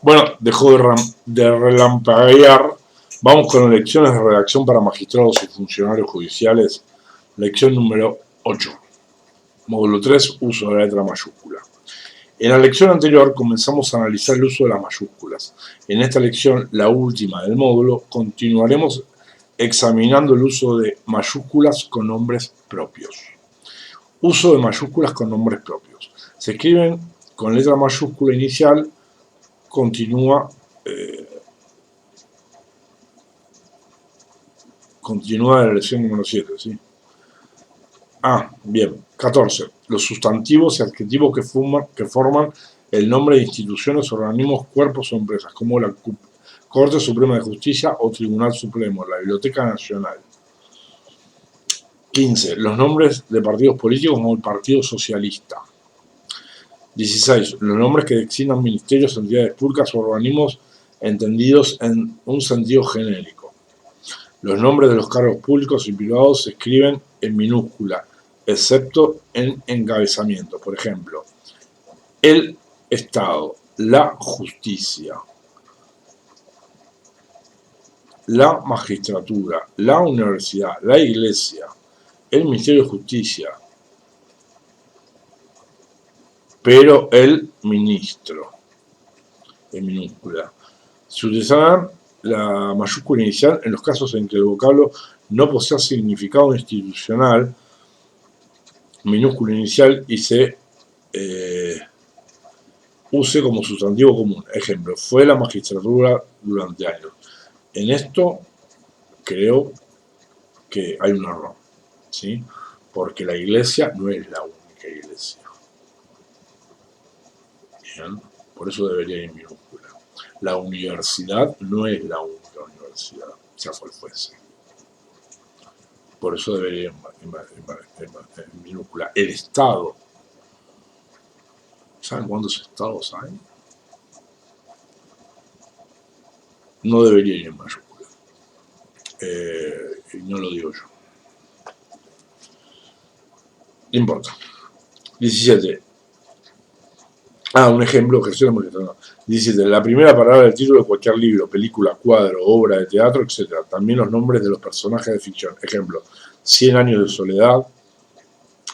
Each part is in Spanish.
Bueno, dejó de relampaguear. Vamos con elecciones de redacción para magistrados y funcionarios judiciales. Lección número 8. Módulo 3. Uso de la letra mayúscula. En la lección anterior comenzamos a analizar el uso de las mayúsculas. En esta lección, la última del módulo, continuaremos examinando el uso de mayúsculas con nombres propios. Uso de mayúsculas con nombres propios. Se escriben con letra mayúscula inicial, continúa la lección número 7, ¿sí? Bien. 14. Los sustantivos y adjetivos que forman el nombre de instituciones, organismos, cuerpos o empresas, como la Corte Suprema de Justicia o Tribunal Supremo, la Biblioteca Nacional. 15. Los nombres de partidos políticos como el Partido Socialista. 16. Los nombres que designan ministerios, entidades públicas o organismos entendidos en un sentido genérico. Los nombres de los cargos públicos y privados se escriben en minúscula, excepto en encabezamiento. Por ejemplo, el Estado, la justicia, la magistratura, la universidad, la iglesia, el Ministerio de Justicia, pero el ministro, en minúscula. Se utilizará la mayúscula inicial en los casos en que el vocablo no posea significado institucional, minúscula inicial, y se use como sustantivo común. Ejemplo, fue la magistratura durante años. En esto creo que hay un error, ¿sí? Porque la iglesia no es la única iglesia. Bien, por eso debería ir en minúscula. La universidad no es la única universidad, sea cual fuese. Por eso debería ir en minúscula. El Estado. ¿Saben cuántos estados hay? No debería ir en mayúscula. No lo digo yo. No importa. 17. Un ejemplo, gestión magistrada. 17. La primera palabra del título de cualquier libro, película, cuadro, obra de teatro, etc. También los nombres de los personajes de ficción. Ejemplo, 100 años de soledad,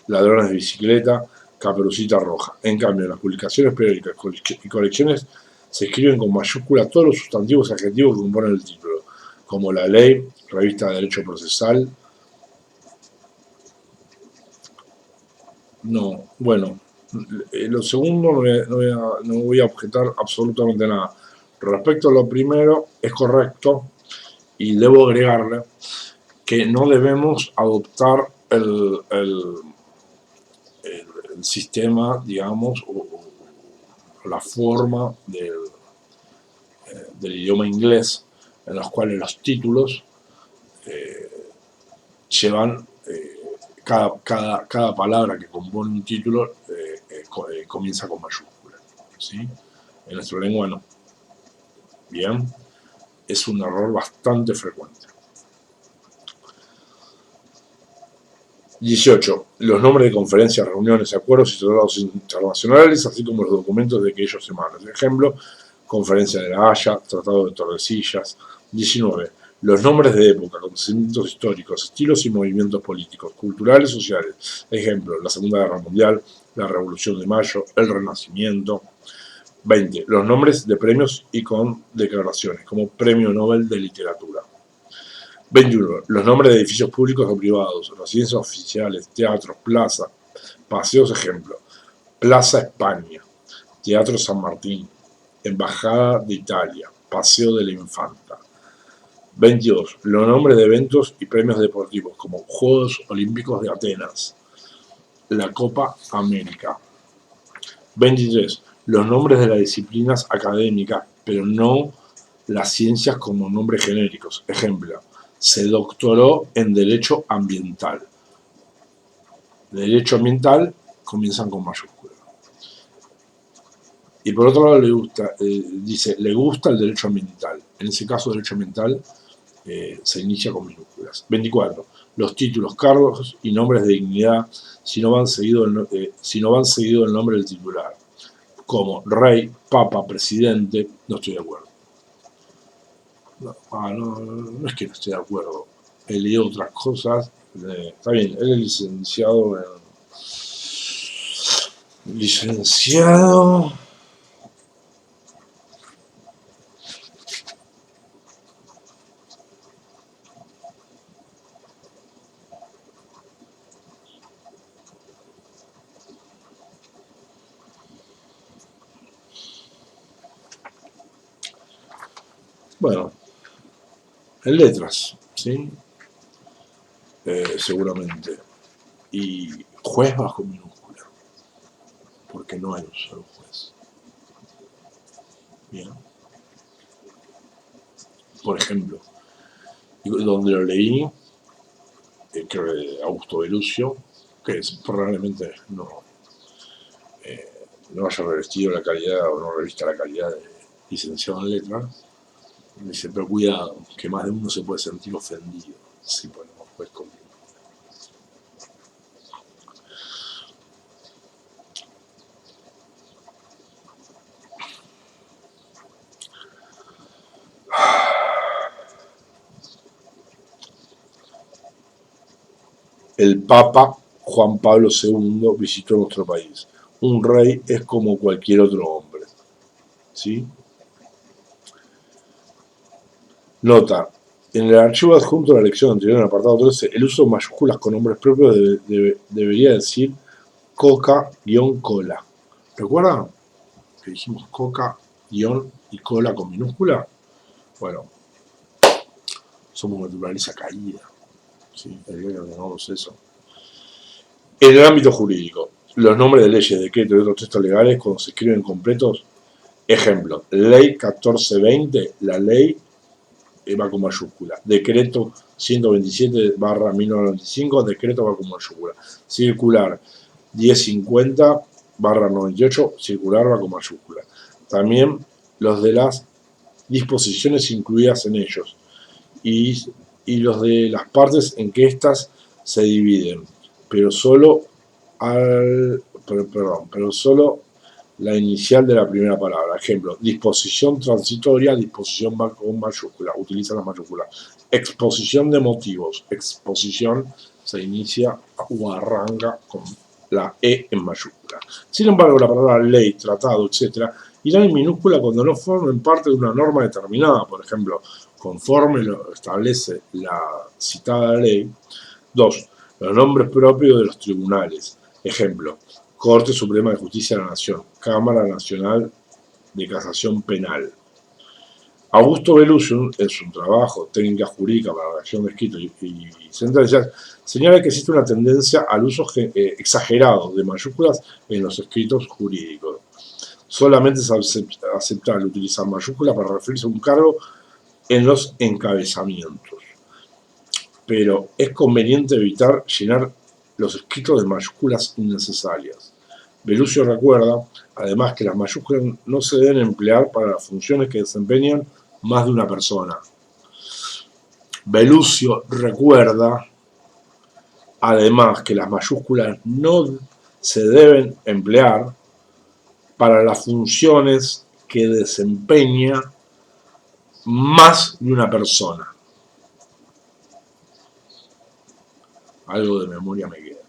Ladrones de bicicleta, Caperucita Roja. En cambio, en las publicaciones periódicas y colecciones se escriben con mayúscula todos los sustantivos y adjetivos que componen el título, como la ley, revista de derecho procesal. No, bueno, lo segundo no voy a objetar absolutamente nada. Respecto a lo primero, es correcto, y debo agregarle que no debemos adoptar el sistema, digamos, o la forma del idioma inglés, en los cuales los títulos llevan cada palabra que compone un título comienza con mayúscula, ¿sí? En nuestra lengua no. Bien, es un error bastante frecuente. 18. Los nombres de conferencias, reuniones, acuerdos y tratados internacionales, así como los documentos de que ellos emanan. Por ejemplo, Conferencia de la Haya, Tratado de Tordesillas. 19. Los nombres de época, acontecimientos históricos, estilos y movimientos políticos, culturales, sociales. Ejemplo, la Segunda Guerra Mundial, la Revolución de Mayo, el Renacimiento. 20. Los nombres de premios y condecoraciones, como Premio Nobel de Literatura. 21. Los nombres de edificios públicos o privados, residencias oficiales, teatros, plazas, paseos, ejemplo. Plaza España, Teatro San Martín, Embajada de Italia, Paseo de la Infanta. 22. Los nombres de eventos y premios deportivos, como Juegos Olímpicos de Atenas, la Copa América. 23. Los nombres de las disciplinas académicas, pero no las ciencias como nombres genéricos. Ejemplo, se doctoró en Derecho Ambiental. Derecho Ambiental comienzan con mayúsculas. Y por otro lado dice, le gusta el derecho ambiental. En ese caso, derecho ambiental se inicia con minúsculas. 24. Los títulos, cargos y nombres de dignidad si no van seguido el nombre del titular. como rey, papa, presidente, no estoy de acuerdo. No es que no esté de acuerdo. He leído otras cosas. Está bien, él es licenciado en... Licenciado... Bueno, en letras, ¿sí? Seguramente. Y juez bajo minúscula, porque no hay un solo juez. Bien. Por ejemplo, donde lo leí, creo que de Augusto Belucio, que es, probablemente no haya revestido la calidad o no revista la calidad de licenciado en letras, dice, pero cuidado, que más de uno se puede sentir ofendido si ponemos juez con minúscula. El Papa Juan Pablo II visitó nuestro país. Un rey es como cualquier otro hombre. ¿Sí? Nota. En el archivo adjunto a la lección anterior, en el apartado 13, el uso de mayúsculas con nombres propios debería decir coca-cola. ¿Recuerdan que dijimos coca- y cola con minúscula? Bueno, somos naturaleza caída. ¿Sí? El día que tengamos eso. En el ámbito jurídico, los nombres de leyes, decretos y otros textos legales, cuando se escriben completos, ejemplo, ley 1420, la ley va con mayúscula. Decreto 127/1995, decreto va con mayúscula. Circular 1050/98, circular va con mayúscula. También los de las disposiciones incluidas en ellos y los de las partes en que éstas se dividen, pero solo pero solo la inicial de la primera palabra. Ejemplo, disposición transitoria, disposición va con mayúscula, utiliza la mayúscula. Exposición de motivos, exposición se inicia o arranca con la E en mayúscula. Sin embargo, la palabra ley, tratado, etc., irá en minúscula cuando no formen parte de una norma determinada, por ejemplo, conforme lo establece la citada ley. 2. Los nombres propios de los tribunales. Ejemplo, Corte Suprema de Justicia de la Nación, Cámara Nacional de Casación Penal. Augusto Belucio, en su trabajo Técnica Jurídica para la Redacción de Escritos y Sentencias, señala que existe una tendencia al uso exagerado de mayúsculas en los escritos jurídicos. Solamente es aceptable utilizar mayúsculas para referirse a un cargo en los encabezamientos. Pero es conveniente evitar llenar los escritos de mayúsculas innecesarias. Belucio recuerda, además, que las mayúsculas no se deben emplear para las funciones que desempeñan más de una persona. Belucio recuerda, además, que las mayúsculas no se deben emplear para las funciones que desempeña más de una persona. Algo de memoria me queda.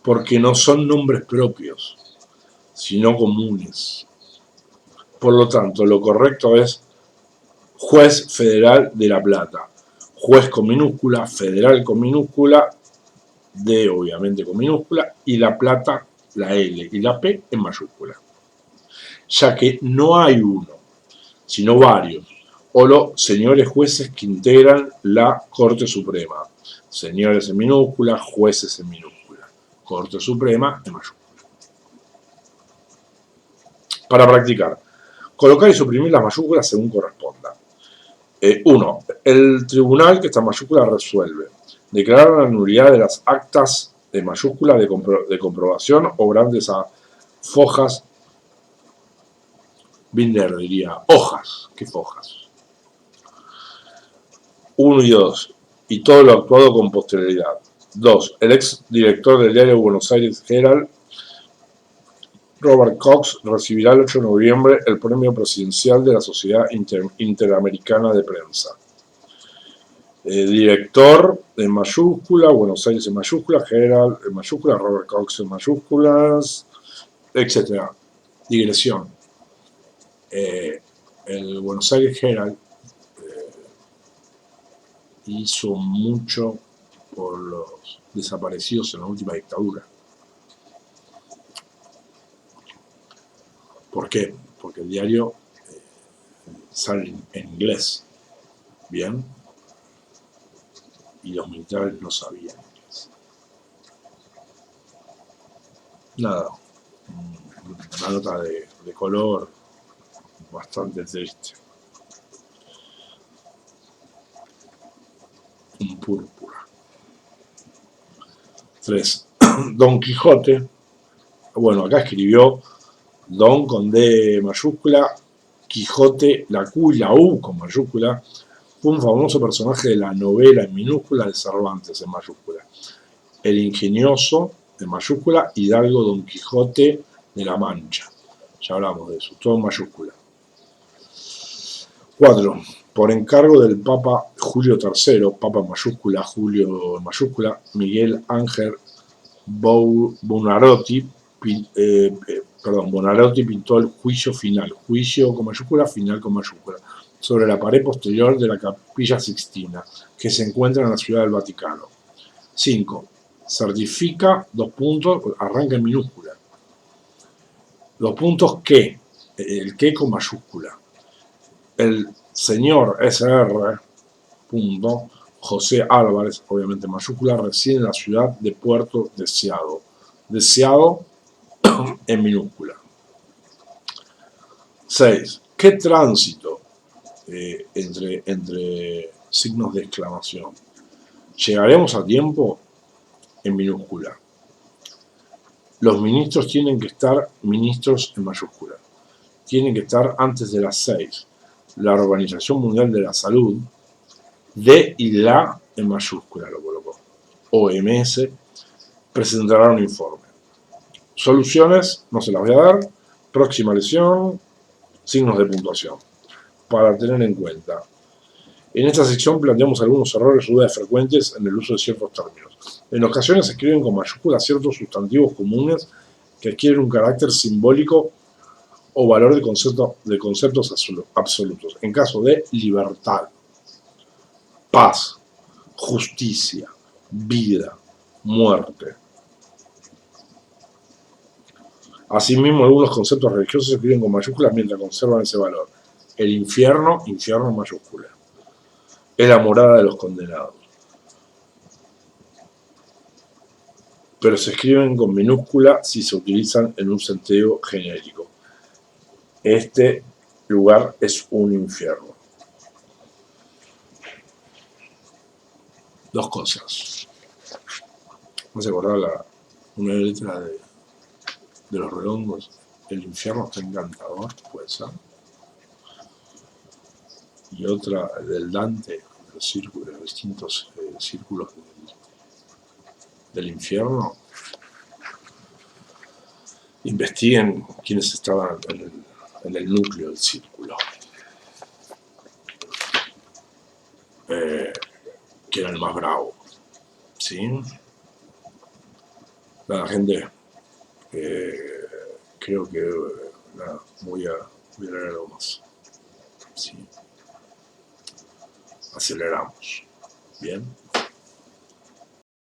Porque no son nombres propios, sino comunes. Por lo tanto, lo correcto es Juez Federal de La Plata. Juez con minúscula, federal con minúscula, D obviamente con minúscula, y La Plata, la L y la P en mayúscula. Ya que no hay uno, sino varios, o los señores jueces que integran la Corte Suprema. Señores en minúscula, jueces en minúscula. Corte Suprema en mayúscula. Para practicar, colocar y suprimir las mayúsculas según corresponda. 1. El tribunal que esta mayúscula resuelve. Declarar la nulidad de las actas de mayúscula de comprobación o grandes fojas. Binder diría hojas. ¿Qué fojas? 1 y 2. Y todo lo actuado con posterioridad. 2. El ex director del diario Buenos Aires Herald Robert Cox recibirá el 8 de noviembre el premio presidencial de la Sociedad Interamericana de Prensa. Director en mayúscula, Buenos Aires en mayúscula, Herald en mayúscula, Robert Cox en mayúsculas, etc. Digresión. El Buenos Aires Herald hizo mucho por los desaparecidos en la última dictadura. ¿Por qué? Porque el diario sale en inglés, ¿bien? Y los militares no sabían inglés. Nada, una nota de color bastante triste. Un púrpura. 3. Don Quijote. Bueno, acá escribió Don con D mayúscula, Quijote, la Q y la U con mayúscula, fue un famoso personaje de la novela en minúscula de Cervantes en mayúscula. El ingenioso, en mayúscula, Hidalgo Don Quijote de la Mancha. Ya hablamos de eso, todo en mayúscula. 4. Por encargo del Papa Julio III, Papa en mayúscula, Julio en mayúscula, Miguel Ángel Buonarroti, Buonarroti pintó el juicio final, juicio con mayúscula, final con mayúscula, sobre la pared posterior de la Capilla Sixtina, que se encuentra en la Ciudad del Vaticano. 5. Certifica, arranca en minúscula. Los puntos que, el que con mayúscula. El señor SR, punto, José Álvarez, obviamente en mayúscula, reside en la ciudad de Puerto Deseado. Deseado en minúscula. 6. ¿Qué tránsito? Entre signos de exclamación. ¿Llegaremos a tiempo? En minúscula. Los ministros tienen que estar, ministros en mayúscula. Tienen que estar antes de las 6. La Organización Mundial de la Salud, de y la en mayúscula lo colocó. OMS presentará un informe. Soluciones, no se las voy a dar. Próxima lección, signos de puntuación. Para tener en cuenta. En esta sección planteamos algunos errores o dudas frecuentes en el uso de ciertos términos. En ocasiones se escriben con mayúsculas ciertos sustantivos comunes que adquieren un carácter simbólico o valor de conceptos absolutos. En caso de libertad, paz, justicia, vida, muerte. Asimismo, algunos conceptos religiosos se escriben con mayúsculas mientras conservan ese valor. El infierno, infierno en mayúscula. Es la morada de los condenados. Pero se escriben con minúscula si se utilizan en un sentido genérico. Este lugar es un infierno. Dos cosas. Vamos a acordar una letra de los Redondos. El infierno está encantador, puede ser. Y otra del Dante, los distintos círculos del infierno. Investiguen quiénes estaban en el núcleo del círculo. Que era el más bravo. ¿Sí? La gente, creo que voy a leer algo más. ¿Sí? Aceleramos. Bien.